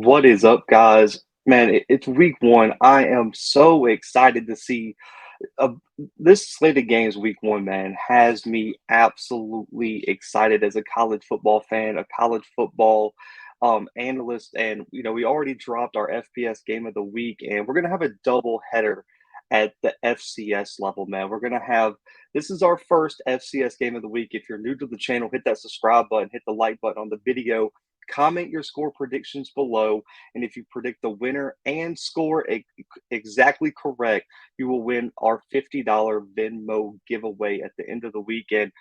What is up, guys? Man, it's week one. I am so excited to see uh, this slate of games week one, man, has me absolutely excited as a college football fan, a college football analyst. And, we already dropped our FPS game of the week, and we're going to have a double header at the FCS level, man. This is our first FCS game of the week. If you're new to the channel, hit that subscribe button, hit the like button on the video. Comment your score predictions below. And if you predict the winner and score exactly correct, you will win our $50 Venmo giveaway at the end of the weekend.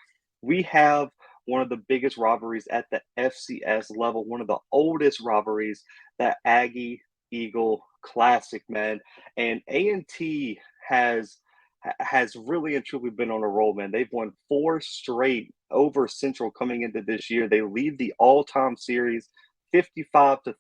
We have one of the biggest rivalries at the FCS level, one of the oldest rivalries, the Aggie-Eagle Classic, man. And A&T has really and truly been on a roll, man. They've won four straight over Central coming into this year. They lead the all-time series 55-34.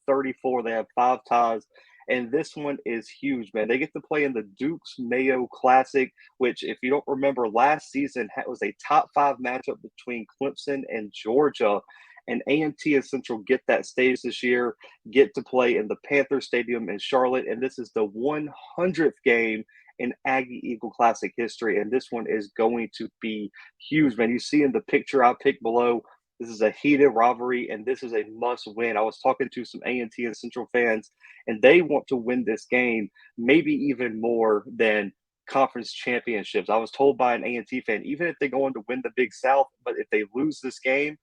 They have five ties. And this one is huge, man. They get to play in the Duke's Mayo Classic, which, if you don't remember, last season was a top five matchup between Clemson and Georgia. And A&T and Central get that stage this year, get to play in the Panther Stadium in Charlotte. And this is the 100th game in Aggie-Eagle Classic history. And this one is going to be huge, man. You see in the picture I picked below, this is a heated rivalry, and this is a must-win. I was talking to some A&T and Central fans, and they want to win this game, maybe even more than conference championships. I was told by an A&T fan, even if they go on to win the Big South, but if they lose this game,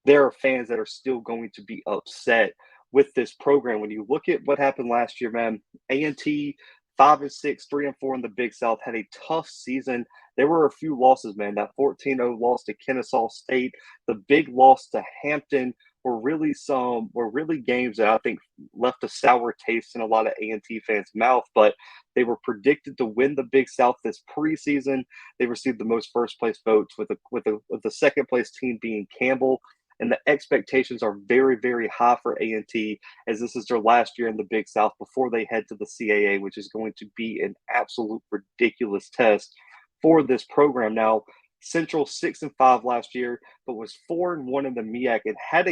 there are fans that are still going to be upset with this program. When you look at what happened last year, man, A&T 5-6, 3-4 in the Big South, had a tough season. There were a few losses, man. That 14-0 loss to Kennesaw State, the big loss to Hampton were really games that I think left a sour taste in a lot of A&T fans' mouth. But they were predicted to win the Big South this preseason. They received the most first place votes, with the second place team being Campbell. And the expectations are very, very high for A&T, as this is their last year in the Big South before they head to the CAA, which is going to be an absolute ridiculous test for this program. Now, Central 6-5 last year, but was 4-1 in the MEAC and had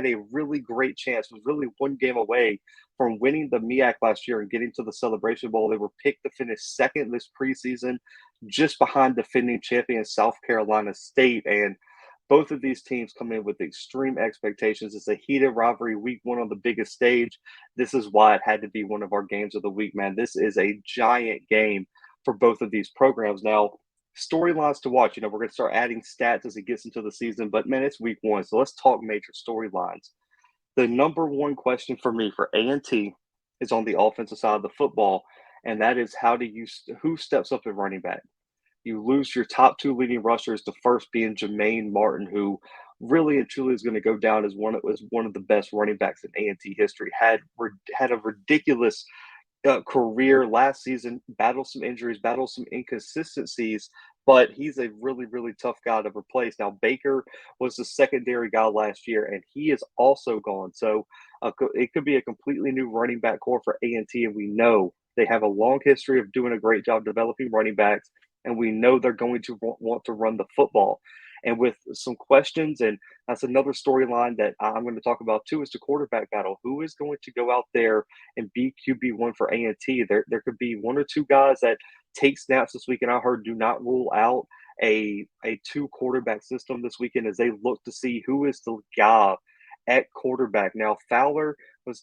a really great chance. Was really one game away from winning the MEAC last year and getting to the Celebration Bowl. They were picked to finish second this preseason, just behind defending champion South Carolina State. And both of these teams come in with extreme expectations. It's a heated rivalry, week one on the biggest stage. This is why it had to be one of our games of the week, man. This is a giant game for both of these programs. Now, storylines to watch. We're going to start adding stats as it gets into the season, but man, it's week one. So let's talk major storylines. The number one question for me for A&T is on the offensive side of the football, and that is who steps up at running back. You lose your top two leading rushers, the first being Jermaine Martin, who really and truly is going to go down as one of the best running backs in A&T history. Had a ridiculous career last season, battled some injuries, battled some inconsistencies, but he's a really, really tough guy to replace. Now, Baker was the secondary guy last year, and he is also gone. So it could be a completely new running back core for A&T, and we know they have a long history of doing a great job developing running backs, and we know they're going to want to run the football. And with some questions, and that's another storyline that I'm going to talk about too, is the quarterback battle. Who is going to go out there and be QB1 for A&T? There could be one or two guys that take snaps this weekend. I heard do not rule out a two quarterback system this weekend as they look to see who is the guy at quarterback. Now, Fowler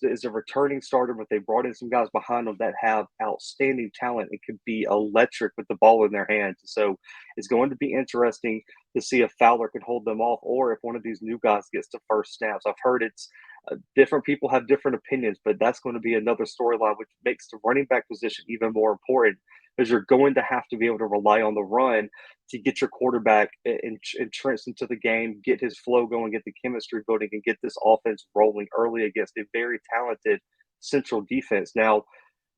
is a returning starter, but they brought in some guys behind them that have outstanding talent. It could be electric with the ball in their hands. So it's going to be interesting to see if Fowler can hold them off, or if one of these new guys gets to first snaps. I've heard it's different people have different opinions, but that's going to be another storyline, which makes the running back position even more important, because you're going to have to be able to rely on the run to get your quarterback entrenched into the game, get his flow going, get the chemistry building, and get this offense rolling early against a very talented Central defense. Now,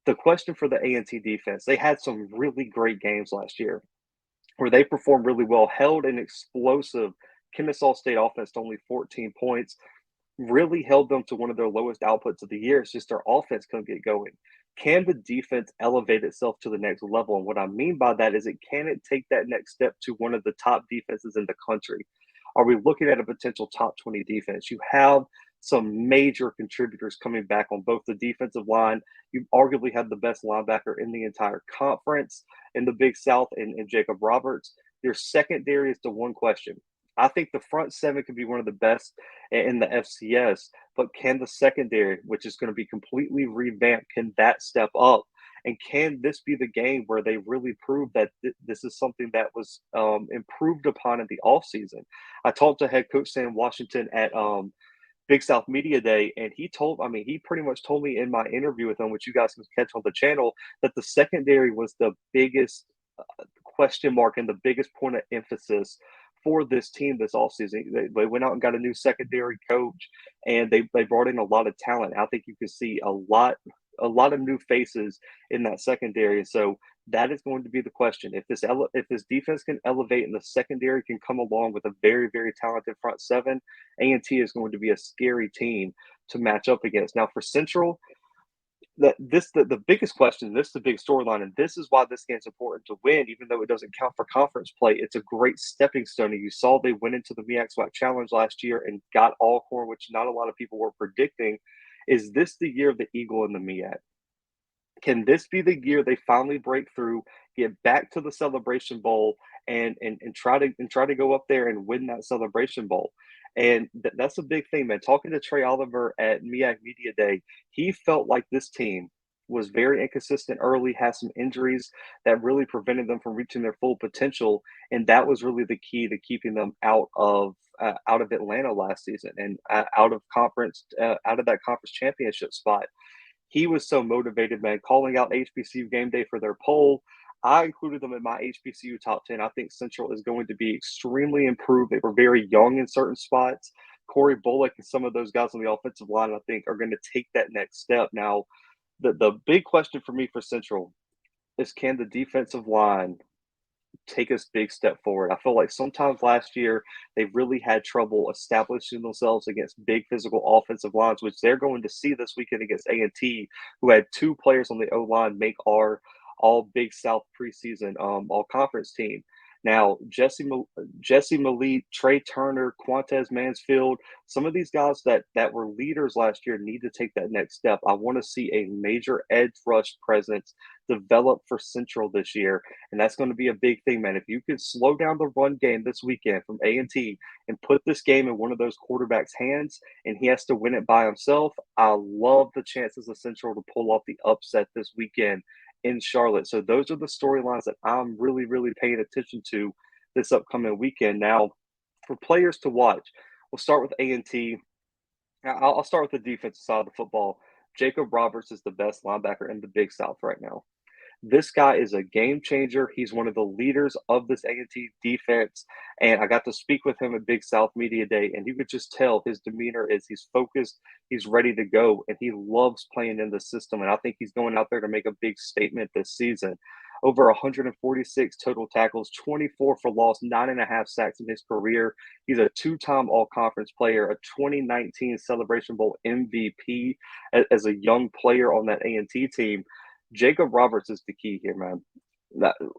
the question for the A&T defense, they had some really great games last year where they performed really well, held an explosive Kennesaw State offense to only 14 points, really held them to one of their lowest outputs of the year. It's just their offense couldn't get going. Can the defense elevate itself to the next level? And what I mean by that is, can it take that next step to one of the top defenses in the country? Are we looking at a potential top 20 defense? You have some major contributors coming back on both the defensive line. You arguably had the best linebacker in the entire conference in the Big South in Jacob Roberts. Your secondary is the one question. I think the front seven could be one of the best in the FCS, but can the secondary, which is going to be completely revamped, can that step up? And can this be the game where they really prove that this is something that was improved upon in the offseason? I talked to head coach Sam Washington at Big South Media Day, and he pretty much told me in my interview with him, which you guys can catch on the channel, that the secondary was the biggest question mark and the biggest point of emphasis for this team this offseason. They went out and got a new secondary coach, and they brought in a lot of talent. I think you can see a lot of new faces in that secondary. So that is going to be the question. If this defense can elevate and the secondary can come along with a very, very talented front seven, A&T is going to be a scary team to match up against. Now for Central, the biggest question, this is the big storyline, and this is why this game's important to win, even though it doesn't count for conference play. It's a great stepping stone. And you saw they went into the MEAC SWAC Challenge last year and got Alcorn, which not a lot of people were predicting. Is this the year of the Eagle in the MEAC? Can this be the year they finally break through, get back to the Celebration Bowl, and try to go up there and win that Celebration Bowl? And that's a big thing, man. Talking to Trey Oliver at MEAC Media Day, he felt like this team was very inconsistent early, had some injuries that really prevented them from reaching their full potential, and that was really the key to keeping them out of Atlanta last season and out of that conference championship spot. He was so motivated, man, calling out HBCU game day for their poll. I included them in my HBCU top 10. I think Central is going to be extremely improved. They were very young in certain spots. Corey Bullock and some of those guys on the offensive line, I think, are going to take that next step. Now, the big question for me for Central is, can the defensive line take a big step forward? I feel like sometimes last year they really had trouble establishing themselves against big physical offensive lines, which they're going to see this weekend against A&T, who had two players on the O line make our all Big South preseason all conference team. Now, Jesse Malik, Trey Turner, Quantez Mansfield, some of these guys that were leaders last year need to take that next step. I want to see a major edge rush presence develop for Central this year, and that's going to be a big thing, man. If you can slow down the run game this weekend from A&T and put this game in one of those quarterbacks' hands, and he has to win it by himself, I love the chances of Central to pull off the upset this weekend in Charlotte. So those are the storylines that I'm really, really paying attention to this upcoming weekend. Now, for players to watch, we'll start with A&T. I'll start with the defensive side of the football. Jacob Roberts is the best linebacker in the Big South right now. This guy is a game changer. He's one of the leaders of this A&T defense, and I got to speak with him at Big South Media Day, and you could just tell his demeanor is he's focused, he's ready to go, and he loves playing in the system, and I think he's going out there to make a big statement this season. Over 146 total tackles, 24 for loss, 9.5 sacks in his career. He's a two-time All-Conference player, a 2019 Celebration Bowl MVP as a young player on that A&T team. Jacob Roberts is the key here, man.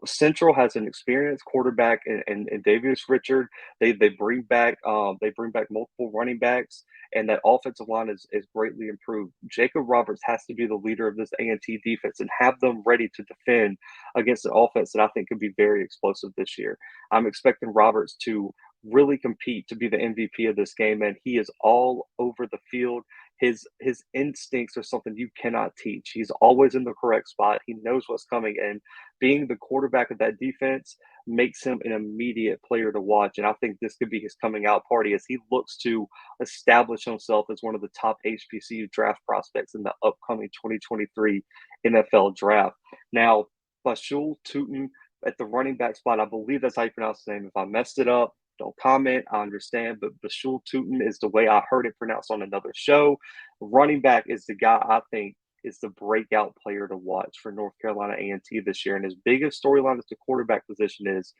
Central has an experienced quarterback and Davius Richard. They bring back multiple running backs, and that offensive line is greatly improved. Jacob Roberts has to be the leader of this A&T defense and have them ready to defend against an offense that I think could be very explosive this year. I'm expecting Roberts to really compete to be the MVP of this game, and he is all over the field. His instincts are something you cannot teach. He's always in the correct spot. He knows what's coming, and being the quarterback of that defense makes him an immediate player to watch. And I think this could be his coming out party as he looks to establish himself as one of the top HBCU draft prospects in the upcoming 2023 NFL draft. Now, Bashul Tootin at the running back spot, I believe that's how you pronounce his name. If I messed it up, don't comment. I understand, but Bashul Tootin is the way I heard it pronounced on another show. Running back is the guy I think is the breakout player to watch for North Carolina A&T this year. And his biggest storyline at the quarterback position is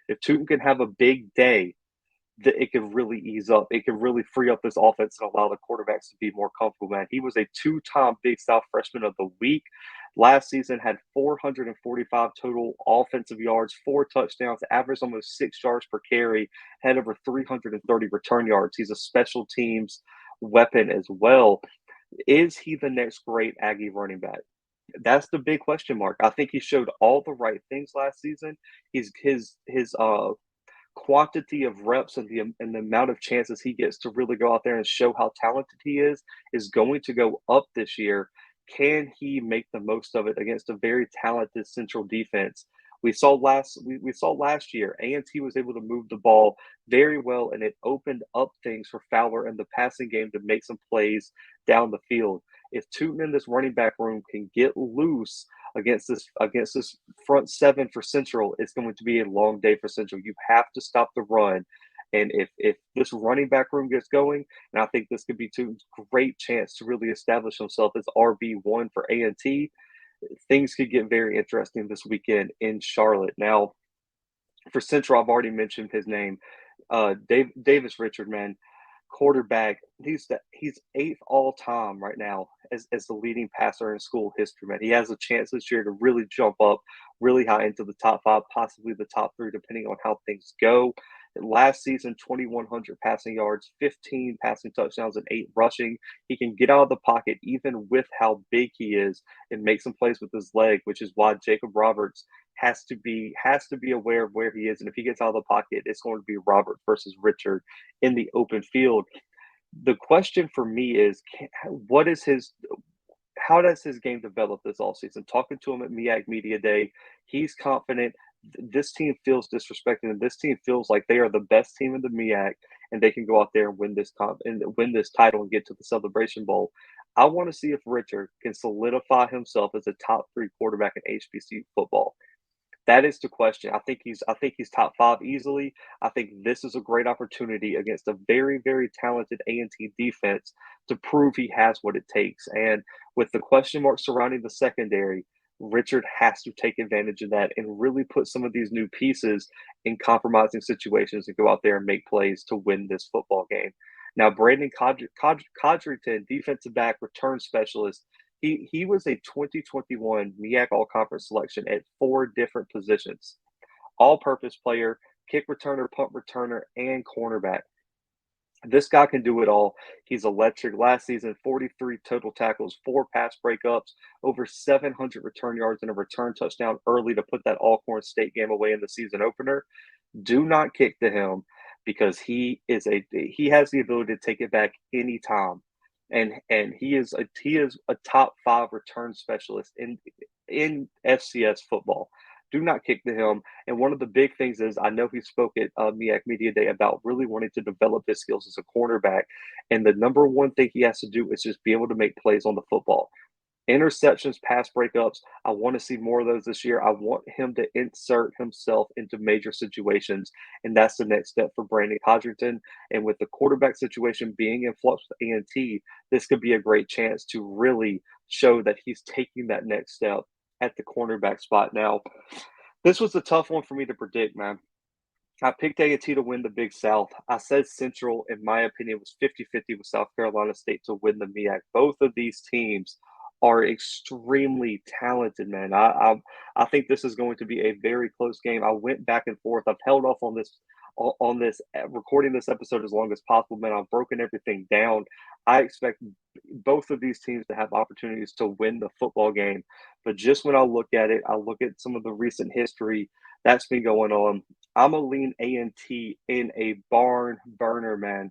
if Tootin can have a big day, that it could really ease up. It could really free up this offense and allow the quarterbacks to be more comfortable, man. He was a two-time Big South Freshman of the Week. Last season had 445 total offensive yards, 4 touchdowns, averaged almost 6 yards per carry, had over 330 return yards. He's a special teams weapon as well. Is he the next great Aggie running back? That's the big question mark. I think he showed all the right things last season. His quantity of reps and the amount of chances he gets to really go out there and show how talented he is going to go up this year. Can he make the most of it against a very talented Central defense? We saw last year A&T was able to move the ball very well, and it opened up things for Fowler in the passing game to make some plays down the field. If Tootin and this running back room can get loose against this front seven for Central, it's going to be a long day for Central. You have to stop the run. And if this running back room gets going, and I think this could be Tootin's great chance to really establish himself as RB1 for A&T, things could get very interesting this weekend in Charlotte. Now, for Central, I've already mentioned his name. Davis Richard, man, quarterback. He's eighth all time right now as the leading passer in school history, man. He has a chance this year to really jump up really high into the top five, possibly the top three, depending on how things go. Last season, 2,100 passing yards, 15 passing touchdowns, and 8 rushing. He can get out of the pocket even with how big he is and make some plays with his leg, which is why Jacob Roberts has to be aware of where he is. And if he gets out of the pocket, it's going to be Robert versus Richard in the open field. The question for me is, what is his how does his game develop this all season? Talking to him at MEAC Media Day, he's confident. This team feels disrespected, and this team feels like they are the best team in the MEAC, and they can go out there and win this title and get to the Celebration Bowl. I want to see if Richard can solidify himself as a top three quarterback in HBC football. That is the question. I think he's top five easily. I think this is a great opportunity against a very, very talented A&T defense to prove he has what it takes. And with the question marks surrounding the secondary, Richard has to take advantage of that and really put some of these new pieces in compromising situations and go out there and make plays to win this football game. Now, Brandon Codrington, defensive back return specialist, he was a 2021 MEAC All Conference selection at 4 different positions: all-purpose player, kick returner, punt returner, and cornerback. This guy can do it all. He's electric. Last season, 43 total tackles, 4 pass breakups, over 700 return yards, and a return touchdown early to put that Alcorn State game away in the season opener. Do not kick to him because he has the ability to take it back anytime. And he is a top 5 return specialist in FCS football. Do not kick to him. And one of the big things is I know he spoke at MEAC Media Day about really wanting to develop his skills as a cornerback. And the number one thing he has to do is just be able to make plays on the football. Interceptions, pass breakups. I want to see more of those this year. I want him to insert himself into major situations, and that's the next step for Brandon Codrington. And with the quarterback situation being in flux with A&T, this could be a great chance to really show that he's taking that next step at the cornerback spot. Now, this was a tough one for me to predict, man. I picked A&T to win the Big South. I said Central, in my opinion, was 50-50 with South Carolina State to win the MEAC. Both of these teams are extremely talented, man. I think this is going to be a very close game. I went back and forth. I've held off on this recording this episode as long as possible, man. I've broken everything down. I expect both of these teams to have opportunities to win the football game. But just when I look at it, I look at some of the recent history that's been going on. I'm going to lean A&T in a barn burner, man.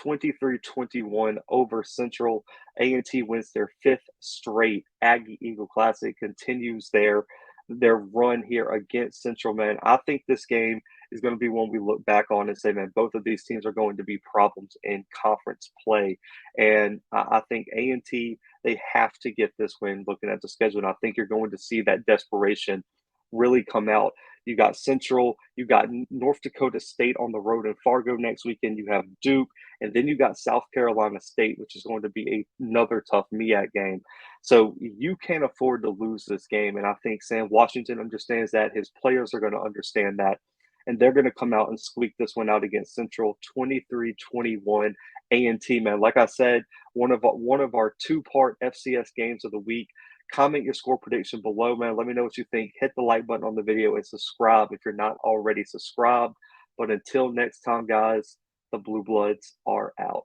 23-21 over Central. A&T wins their 5th straight Aggie-Eagle Classic, continues their run here against Central, man. I think this game is going to be one we look back on and say, man, both of these teams are going to be problems in conference play. And I think A&T, they have to get this win looking at the schedule. And I think you're going to see that desperation really come out. You got Central, you got North Dakota State on the road in Fargo next weekend. You have Duke, and then you got South Carolina State, which is going to be another tough MEAC game. So you can't afford to lose this game. And I think Sam Washington understands that. His players are going to understand that. And they're going to come out and squeak this one out against Central 23-21 A&T, man. Like I said, one of our 2-part FCS games of the week. Comment your score prediction below, man. Let me know what you think. Hit the like button on the video and subscribe if you're not already subscribed. But until next time, guys, the Blue Bloods are out.